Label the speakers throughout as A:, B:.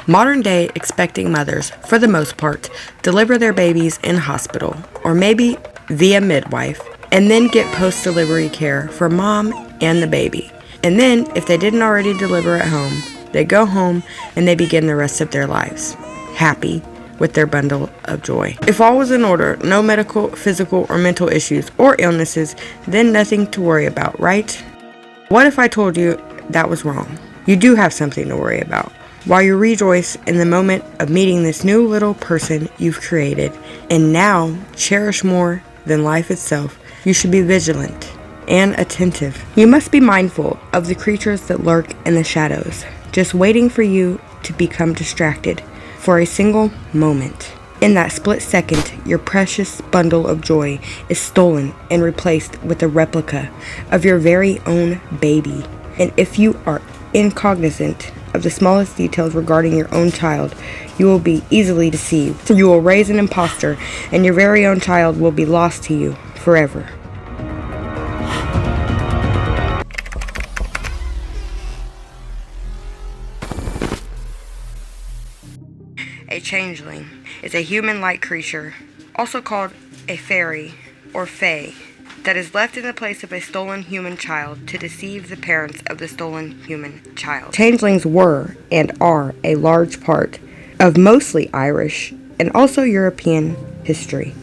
A: Modern day expecting mothers, for the most part, deliver their babies in hospital or maybe via midwife and then get post-delivery care for mom and the baby. And then, if they didn't already deliver at home, they go home and they begin the rest of their lives, happy with their bundle of joy. If all was in order, no medical, physical, or mental issues or illnesses, then nothing to worry about, right? What if I told you that was wrong? You do have something to worry about. While you rejoice in the moment of meeting this new little person you've created, and now cherish more than life itself, you should be vigilant and attentive. You must be mindful of the creatures that lurk in the shadows, just waiting for you to become distracted for a single moment. In that split second, your precious bundle of joy is stolen and replaced with a replica of your very own baby. And if you are incognizant of the smallest details regarding your own child, you will be easily deceived. You will raise an imposter, and your very own child will be lost to you forever. A changeling is a human-like creature, also called a fairy or fae, that is left in the place of a stolen human child to deceive the parents of the stolen human child. Changelings were and are a large part of mostly Irish and also European history.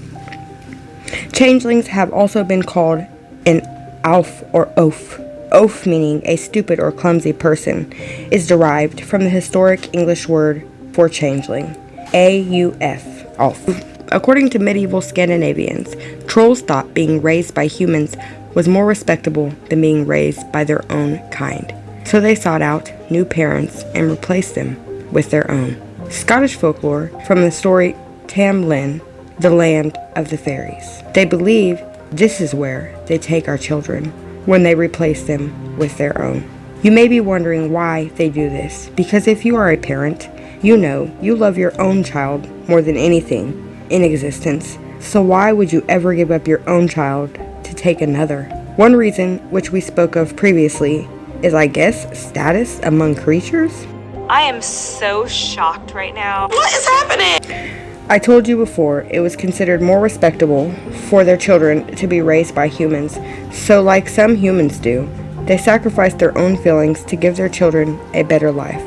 A: Changelings have also been called an elf or oaf. Oaf, meaning a stupid or clumsy person, is derived from the historic English word for changeling, A-U-F, elf. According to medieval Scandinavians, trolls thought being raised by humans was more respectable than being raised by their own kind. So they sought out new parents and replaced them with their own. Scottish folklore from the story Tamlin, the land of the fairies. They believe this is where they take our children when they replace them with their own. You may be wondering why they do this, because if you are a parent, you know you love your own child more than anything in existence, so why would you ever give up your own child to take another? One reason, which we spoke of previously, is I guess status among creatures?
B: I am so shocked right now. What is happening?
A: I told you before, it was considered more respectable for their children to be raised by humans, so like some humans do, they sacrifice their own feelings to give their children a better life.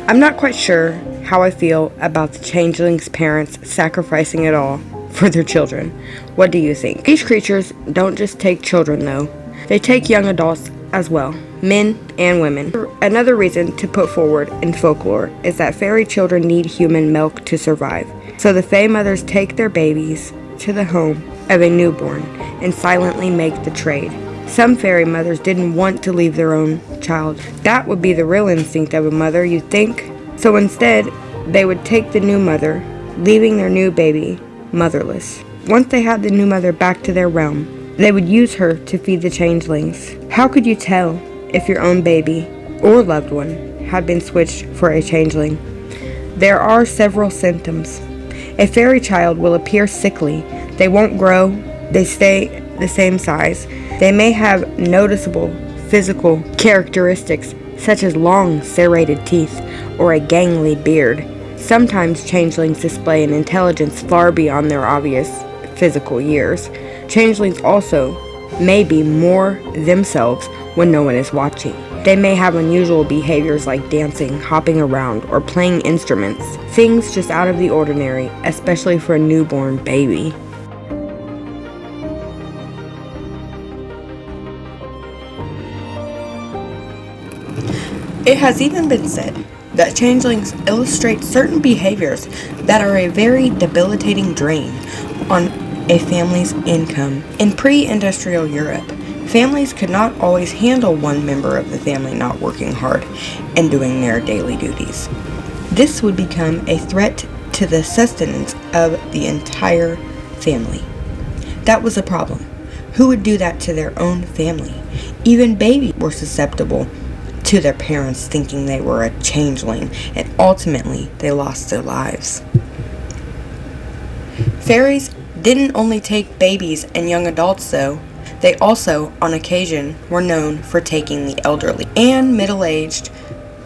A: I'm not quite sure how I feel about the changelings' parents sacrificing it all for their children. What do you think? These creatures don't just take children though, they take young adults as well, men and women. Another reason to put forward in folklore is that fairy children need human milk to survive. So the fae mothers take their babies to the home of a newborn and silently make the trade. Some fairy mothers didn't want to leave their own child. That would be the real instinct of a mother, you'd think. So instead, they would take the new mother, leaving their new baby motherless. Once they had the new mother back to their realm, they would use her to feed the changelings. How could you tell if your own baby or loved one had been switched for a changeling? There are several symptoms. A fairy child will appear sickly. They won't grow. They stay the same size. They may have noticeable physical characteristics such as long serrated teeth or a gangly beard. Sometimes changelings display an intelligence far beyond their obvious physical years. Changelings also may be more themselves when no one is watching. They may have unusual behaviors like dancing, hopping around, or playing instruments. Things just out of the ordinary, especially for a newborn baby. It has even been said that changelings illustrate certain behaviors that are a very debilitating drain on a family's income. In pre-industrial Europe, families could not always handle one member of the family not working hard and doing their daily duties. This would become a threat to the sustenance of the entire family. That was a problem. Who would do that to their own family? Even babies were susceptible to their parents thinking they were a changeling, and ultimately they lost their lives. Fairies didn't only take babies and young adults though. They also, on occasion, were known for taking the elderly and middle-aged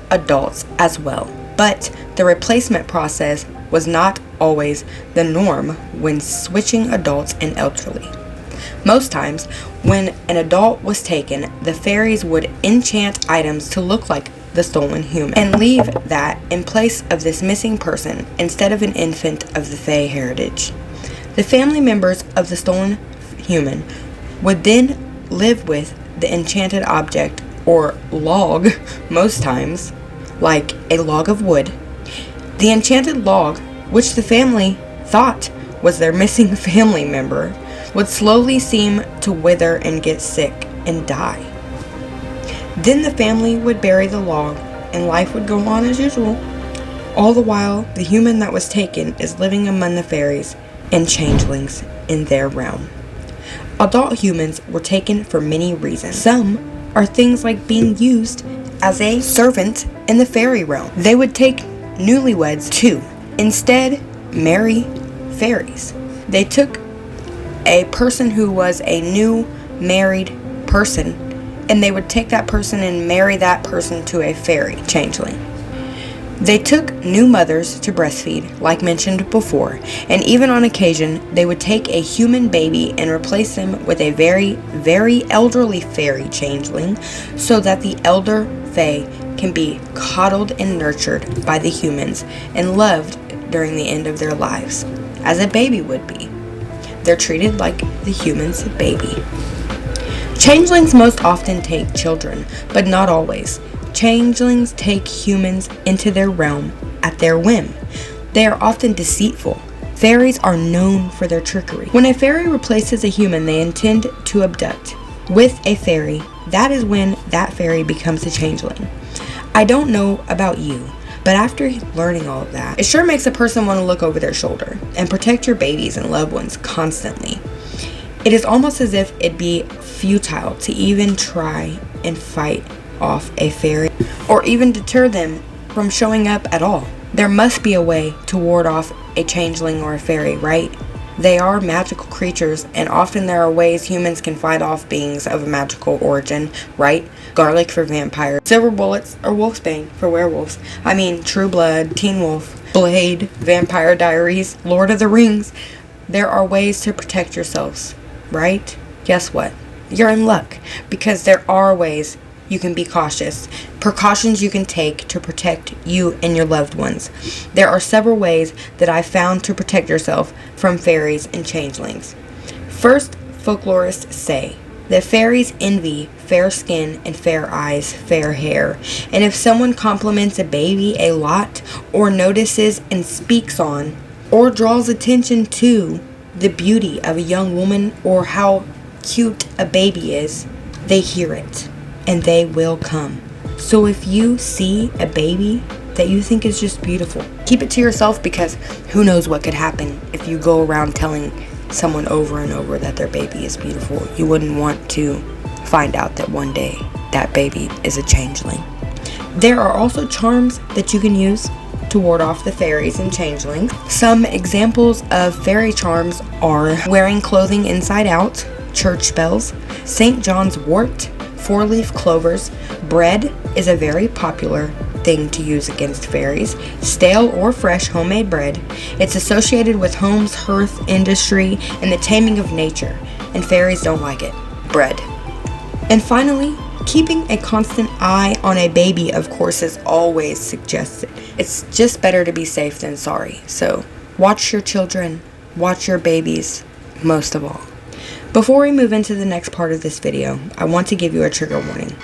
A: adults as well. but the replacement process was not always the norm when switching adults and elderly. Most times, when an adult was taken, the fairies would enchant items to look like the stolen human and leave that in place of this missing person instead of an infant of the Fae heritage. The family members of the stolen human would then live with the enchanted object or log, most times, like a log of wood. The enchanted log, which the family thought was their missing family member, would slowly seem to wither and get sick and die. Then the family would bury the log and life would go on as usual. All the while, the human that was taken is living among the fairies and changelings in their realm. Adult humans were taken for many reasons. Some are things like being used as a servant in the fairy realm. They would take newlyweds to instead marry fairies. They took a person who was a new married person and they would take that person and marry that person to a fairy changeling. They took new mothers to breastfeed, like mentioned before, and even on occasion, they would take a human baby and replace them with a very, very elderly fairy changeling so that the elder fae can be coddled and nurtured by the humans and loved during the end of their lives, as a baby would be. They're treated like the human's baby. Changelings most often take children, but not always. Changelings take humans into their realm at their whim. They are often deceitful. Fairies are known for their trickery. When a fairy replaces a human they intend to abduct with a fairy, that is when that fairy becomes a changeling. I don't know about you, but after learning all of that, it sure makes a person want to look over their shoulder and protect your babies and loved ones constantly. It is almost as if it'd be futile to even try and fight off a fairy or even deter them from showing up at all. There must be a way to ward off a changeling or a fairy, right? They are magical creatures, and often there are ways humans can fight off beings of a magical origin, right? Garlic for vampires, silver bullets, or wolfsbane for werewolves. I mean, True Blood, Teen Wolf, Blade, Vampire Diaries, Lord of the Rings. There are ways to protect yourselves, right? Guess what? You're in luck, because there are ways you can be cautious. Precautions you can take to protect you and your loved ones. There are several ways that I've found to protect yourself from fairies and changelings. First, folklorists say that fairies envy fair skin and fair eyes, fair hair. And if someone compliments a baby a lot, or notices and speaks on, or draws attention to the beauty of a young woman or how cute a baby is, they hear it. And they will come. So if you see a baby that you think is just beautiful, keep it to yourself, because who knows what could happen if you go around telling someone over and over that their baby is beautiful. You wouldn't want to find out that one day that baby is a changeling. There are also charms that you can use to ward off the fairies and changelings. Some examples of fairy charms are wearing clothing inside out, church bells, St. John's wort, 4-leaf clovers. Bread is a very popular thing to use against fairies. Stale or fresh homemade bread. It's associated with homes, hearth, industry, and the taming of nature, and fairies don't like it. Bread. And finally, keeping a constant eye on a baby, of course, is always suggested. It's just better to be safe than sorry. So watch your children, watch your babies, most of all. Before we move into the next part of this video, I want to give you a trigger warning.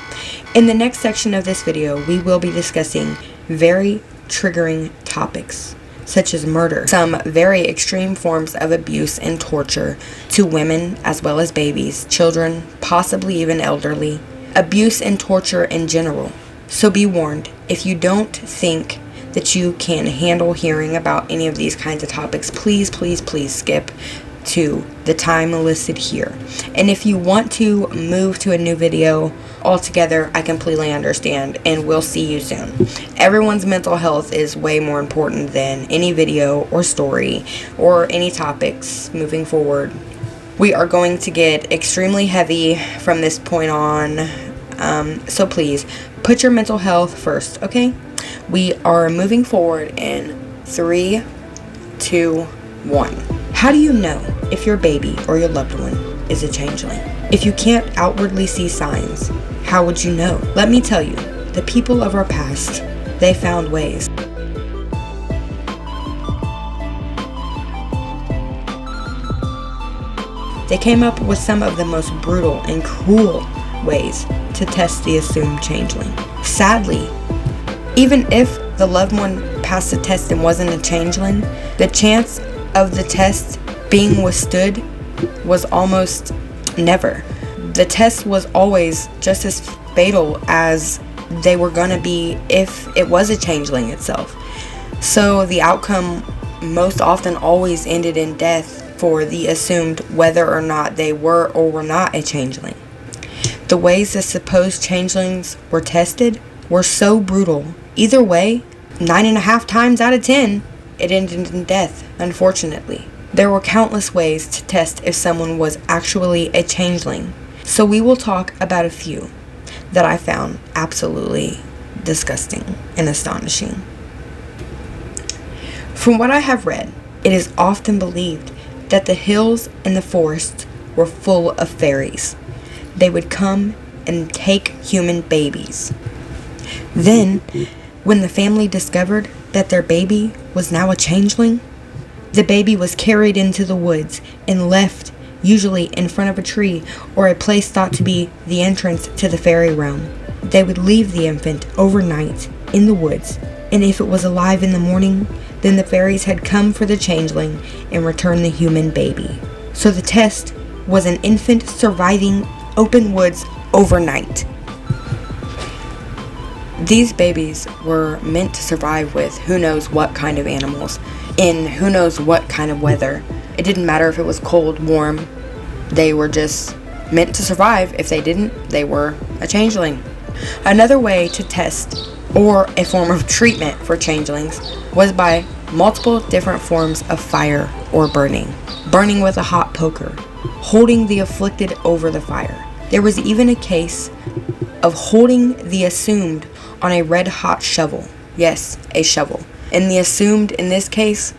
A: In the next section of this video, we will be discussing very triggering topics, such as murder, some very extreme forms of abuse and torture to women as well as babies, children, possibly even elderly, abuse and torture in general. So be warned, if you don't think that you can handle hearing about any of these kinds of topics, please, please, please skip to the time listed here. And if you want to move to a new video altogether, I completely understand, and we'll see you soon. Everyone's mental health is way more important than any video or story or any topics moving forward. We are going to get extremely heavy from this point on, so please put your mental health first, okay? We are moving forward in 3, 2, 1. How do you know if your baby or your loved one is a changeling? If you can't outwardly see signs, how would you know? Let me tell you, the people of our past, they found ways. They came up with some of the most brutal and cruel ways to test the assumed changeling. Sadly, even if the loved one passed the test and wasn't a changeling, the chance of the test being withstood was almost never. The test was always just as fatal as they were gonna be if it was a changeling itself. So the outcome most often always ended in death for the assumed, whether or not they were or were not a changeling. The ways the supposed changelings were tested were so brutal. Either way, 9.5 times out of 10, it ended in death, unfortunately. There were countless ways to test if someone was actually a changeling, so we will talk about a few that I found absolutely disgusting and astonishing. From what I have read, it is often believed that the hills and the forests were full of fairies. They would come and take human babies. Then, when the family discovered that their baby was now a changeling, the baby was carried into the woods and left, usually in front of a tree or a place thought to be the entrance to the fairy realm. They would leave the infant overnight in the woods, and if it was alive in the morning, then the fairies had come for the changeling and returned the human baby. So the test was an infant surviving open woods overnight. These babies were meant to survive with who knows what kind of animals, in who knows what kind of weather. It didn't matter if it was cold, warm, they were just meant to survive. If they didn't, they were a changeling. Another way to test, or a form of treatment for changelings, was by multiple different forms of fire or burning. Burning with a hot poker, holding the afflicted over the fire. There was even a case of holding the assumed on a red hot shovel. Yes, a shovel. And the assumed in this case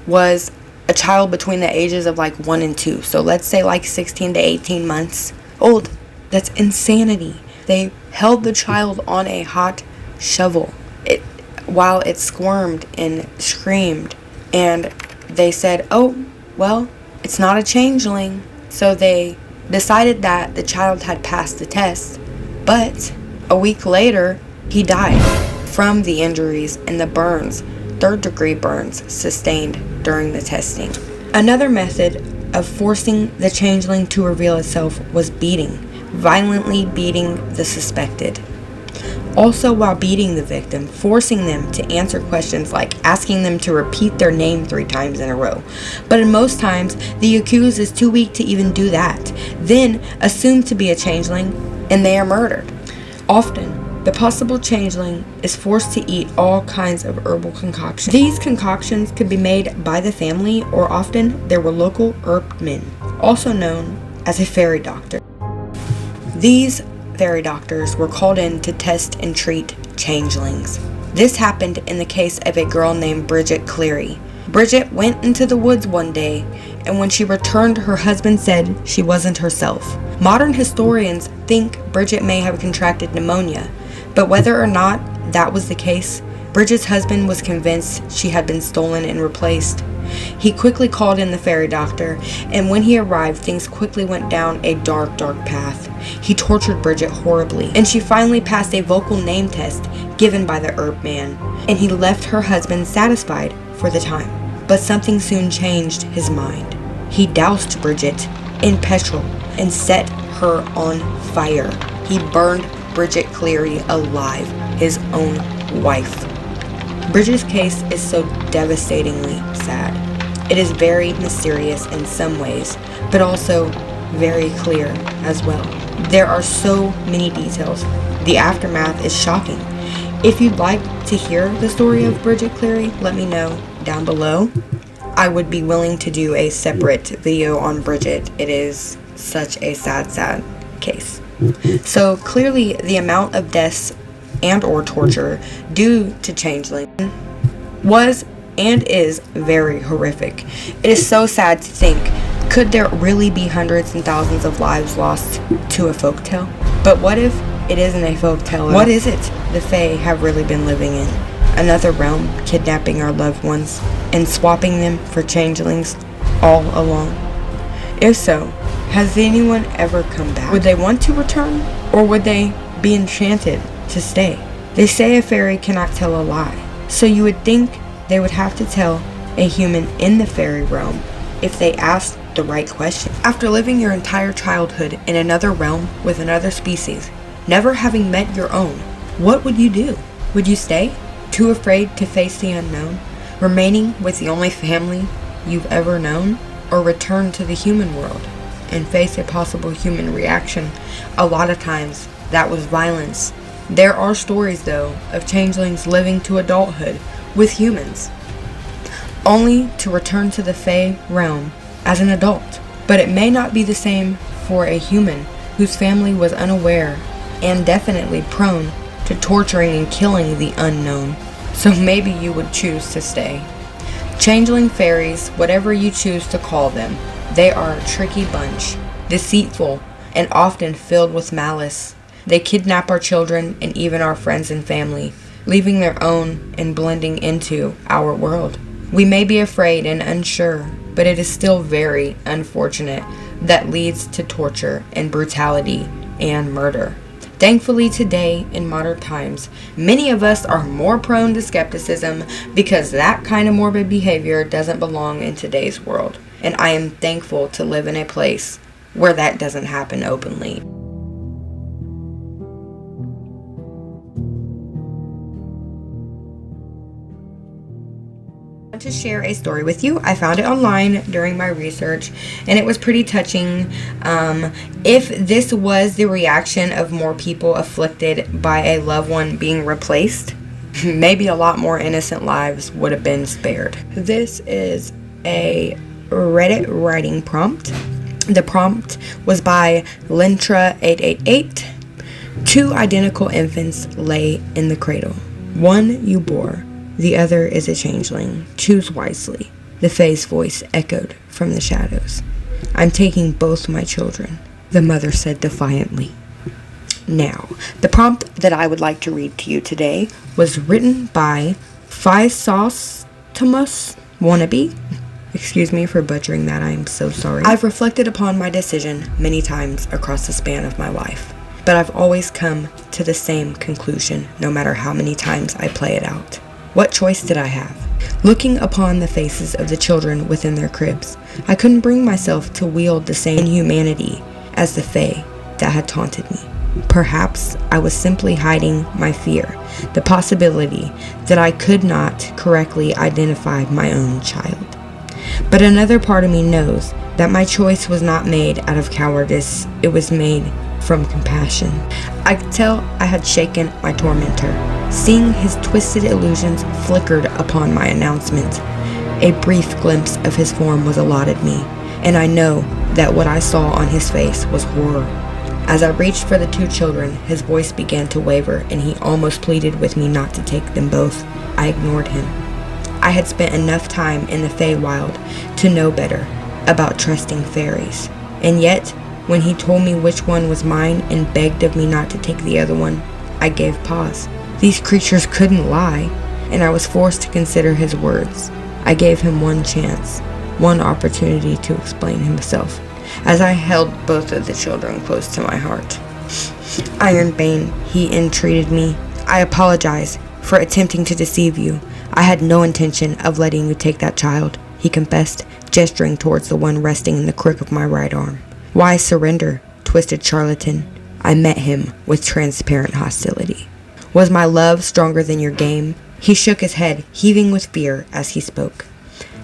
A: was a child between the ages of like 1 and 2. So let's say like 16 to 18 months old. That's insanity. They held the child on a hot shovel while it squirmed and screamed. And they said, oh, well, it's not a changeling. So they decided that the child had passed the test. But a week later, he died from the injuries and the burns, 3rd-degree burns, sustained during the testing. Another method of forcing the changeling to reveal itself was beating, violently beating the suspected. Also, while beating the victim, forcing them to answer questions like asking them to repeat their name 3 times in a row. But in most times, the accused is too weak to even do that, then assumed to be a changeling, and they are murdered. Often, the possible changeling is forced to eat all kinds of herbal concoctions. These concoctions could be made by the family, or often there were local herb-men, also known as a fairy doctor. These fairy doctors were called in to test and treat changelings. This happened in the case of a girl named Bridget Cleary. Bridget went into the woods one day, and when she returned, her husband said she wasn't herself. Modern historians think Bridget may have contracted pneumonia, but whether or not that was the case, Bridget's husband was convinced she had been stolen and replaced. He quickly called in the fairy doctor, and when he arrived, things quickly went down a dark path. He tortured Bridget horribly, and she finally passed a vocal name test given by the herb man, and he left her husband satisfied for the time. But something soon changed his mind. He doused Bridget in petrol and set her on fire. He burned Bridget Cleary alive, his own wife. Bridget's case is so devastatingly sad. It is very mysterious in some ways, but also very clear as well. There are so many details. The aftermath is shocking. If you'd like to hear the story of Bridget Cleary, let me know down below. I would be willing to do a separate video on Bridget. It is such a sad case. So clearly the amount of deaths and or torture due to changeling was and is very horrific. It is so sad to think, could there really be hundreds and thousands of lives lost to a folktale? But what if it isn't a folktale? What is it the Fae have really been living in? Another realm, kidnapping our loved ones and swapping them for changelings all along? If so, has anyone ever come back? Would they want to return, or would they be enchanted to stay? They say a fairy cannot tell a lie, so you would think they would have to tell a human in the fairy realm if they asked the right question. After living your entire childhood in another realm with another species, never having met your own, what would you do? Would you stay, too afraid to face the unknown, remaining with the only family you've ever known, or return to the human world and face a possible human reaction? A lot of times, that was violence. There are stories, though, of changelings living to adulthood with humans, only to return to the Fae realm as an adult. But it may not be the same for a human whose family was unaware and definitely prone to torturing and killing the unknown. So maybe you would choose to stay. Changeling fairies, whatever you choose to call them, they are a tricky bunch, deceitful, and often filled with malice. They kidnap our children and even our friends and family, leaving their own and blending into our world. We may be afraid and unsure, but it is still very unfortunate that leads to torture and brutality and murder. Thankfully today, in modern times, many of us are more prone to skepticism because that kind of morbid behavior doesn't belong in today's world. And I am thankful to live in a place where that doesn't happen openly. To share a story with you. I found it online during my research and it was pretty touching. If this was the reaction of more people afflicted by a loved one being replaced, maybe a lot more innocent lives would have been spared. This is a Reddit writing prompt. The prompt was by Lintra888. 2 identical infants lay in the cradle. One you bore. The other is a changeling. Choose wisely. The Fae's voice echoed from the shadows. I'm taking both my children, the mother said defiantly. Now, the prompt that I would like to read to you today was written by Thomas Wannabe. Excuse me for butchering that, I am so sorry. I've reflected upon my decision many times across the span of my life, but I've always come to the same conclusion no matter how many times I play it out. What choice did I have? Looking upon the faces of the children within their cribs, I couldn't bring myself to wield the same inhumanity as the Fae that had taunted me. Perhaps I was simply hiding my fear, the possibility that I could not correctly identify my own child. But another part of me knows that my choice was not made out of cowardice, it was made from compassion. I could tell I had shaken my tormentor. Seeing his twisted illusions flickered upon my announcement. A brief glimpse of his form was allotted me, and I know that what I saw on his face was horror. As I reached for the 2 children, his voice began to waver, and he almost pleaded with me not to take them both. I ignored him. I had spent enough time in the Feywild to know better about trusting fairies, and yet, when he told me which one was mine and begged of me not to take the other one, I gave pause. These creatures couldn't lie, and I was forced to consider his words. I gave him one chance, one opportunity to explain himself, as I held both of the children close to my heart. Ironbane, he entreated me. I apologize for attempting to deceive you. I had no intention of letting you take that child, he confessed, gesturing towards the one resting in the crook of my right arm. Why surrender, twisted charlatan? I met him with transparent hostility. Was my love stronger than your game? He shook his head, heaving with fear as he spoke.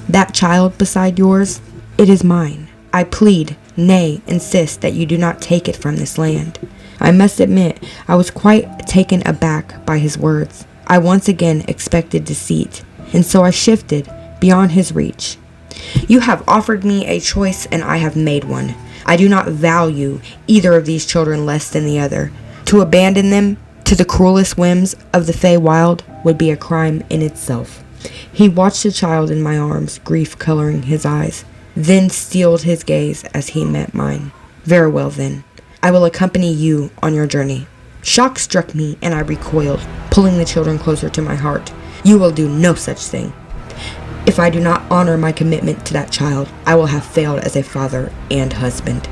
A: That child beside yours, it is mine. I plead, nay, insist that you do not take it from this land. I must admit, I was quite taken aback by his words. I once again expected deceit, and so I shifted beyond his reach. You have offered me a choice, and I have made one. I do not value either of these children less than the other. To abandon them, to the cruelest whims of the Feywild would be a crime in itself. He watched the child in my arms, grief coloring his eyes, then steeled his gaze as he met mine. Very well then. I will accompany you on your journey. Shock struck me and I recoiled, pulling the children closer to my heart. You will do no such thing. If I do not honor my commitment to that child, I will have failed as a father and husband.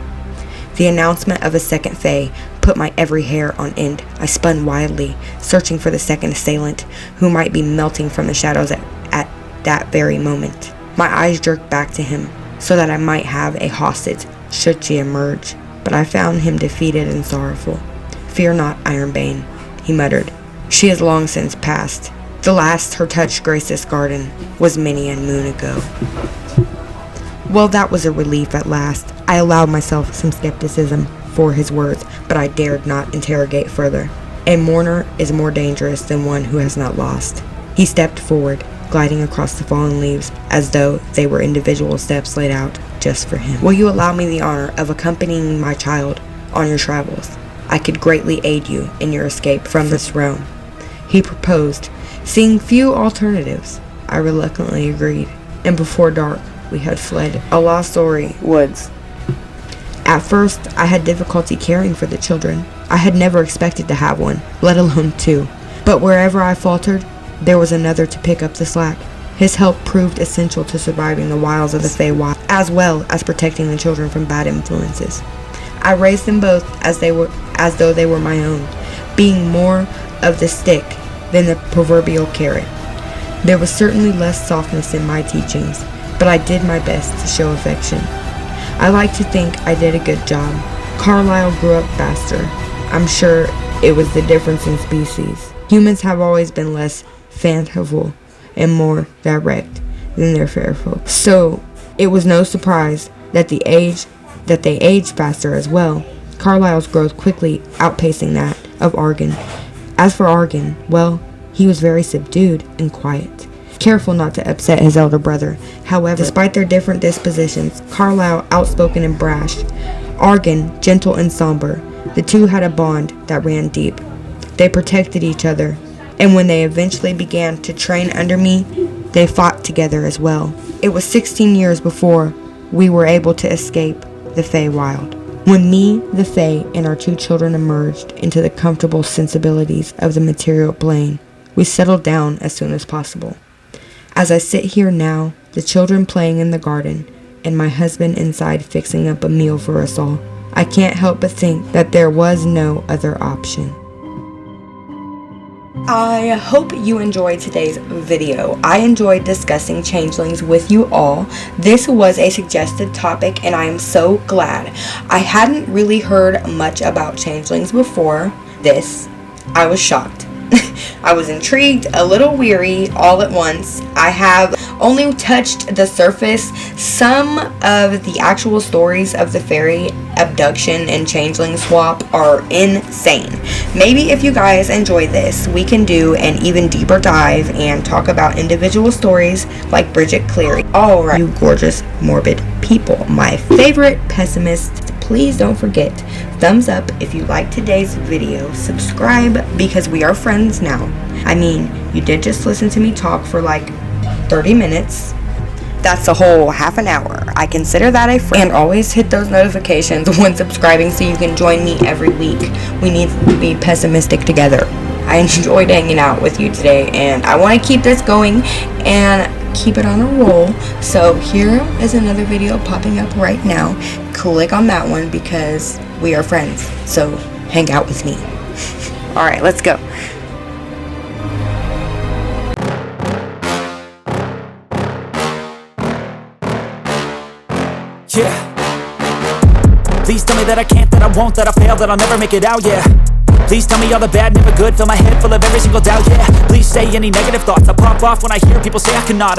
A: The announcement of a second Fae put my every hair on end. I spun wildly, searching for the second assailant, who might be melting from the shadows at that very moment. My eyes jerked back to him, so that I might have a hostage should she emerge, but I found him defeated and sorrowful. Fear not, Ironbane, he muttered. She is long since passed. The last her touch graced this garden was many a moon ago. Well, that was a relief at last. I allowed myself some skepticism for his words, but I dared not interrogate further. A mourner is more dangerous than one who has not lost. He stepped forward, gliding across the fallen leaves as though they were individual steps laid out just for him. Will you allow me the honor of accompanying my child on your travels? I could greatly aid you in your escape from this realm. He proposed, seeing few alternatives. I reluctantly agreed, and before dark, we had fled a lost story woods. At first, I had difficulty caring for the children. I had never expected to have one, let alone two. But wherever I faltered, there was another to pick up the slack. His help proved essential to surviving the wilds of the Feywild, as well as protecting the children from bad influences. I raised them both as though they were my own, being more of the stick than the proverbial carrot. There was certainly less softness in my teachings, but I did my best to show affection. I like to think I did a good job. Carlisle grew up faster. I'm sure it was the difference in species. Humans have always been less fanciful and more direct than their fair folk. So it was no surprise that they aged faster as well. Carlisle's growth quickly outpacing that of Argan. As for Argan, well, he was very subdued and quiet, careful not to upset his elder brother. However, despite their different dispositions, Carlisle outspoken and brash, Argan gentle and somber. The two had a bond that ran deep. They protected each other, and when they eventually began to train under me, they fought together as well. It was 16 years before we were able to escape the Feywild. When me, the Fae, and our two children emerged into the comfortable sensibilities of the material plane, we settled down as soon as possible. As I sit here now, the children playing in the garden, and my husband inside fixing up a meal for us all, I can't help but think that there was no other option. I hope you enjoyed today's video. I enjoyed discussing changelings with you all. This was a suggested topic and I am so glad. I hadn't really heard much about changelings before this. I was shocked. I was intrigued, a little weary all at once. I have only touched the surface. Some of the actual stories of the fairy abduction and changeling swap are insane. Maybe if you guys enjoy this, we can do an even deeper dive and talk about individual stories like Bridget Cleary. Alright, you gorgeous morbid people, my favorite pessimists. Please don't forget, thumbs up if you liked today's video, subscribe because we are friends now. I mean, you did just listen to me talk for like 30 minutes. That's a whole half an hour. I consider that a friend. And always hit those notifications when subscribing so you can join me every week. We need to be pessimistic together. I enjoyed hanging out with you today and I want to keep this going and keep it on a roll. So here is another video popping up right now. Click on that one because we are friends. So hang out with me. Alright, let's go.
C: Yeah. Please tell me that I can't, that I won't, that I fail, that I'll never make it out, yeah. Please tell me all the bad, never good, fill my head full of every single doubt, yeah. Please say any negative thoughts, I pop off when I hear people say I cannot.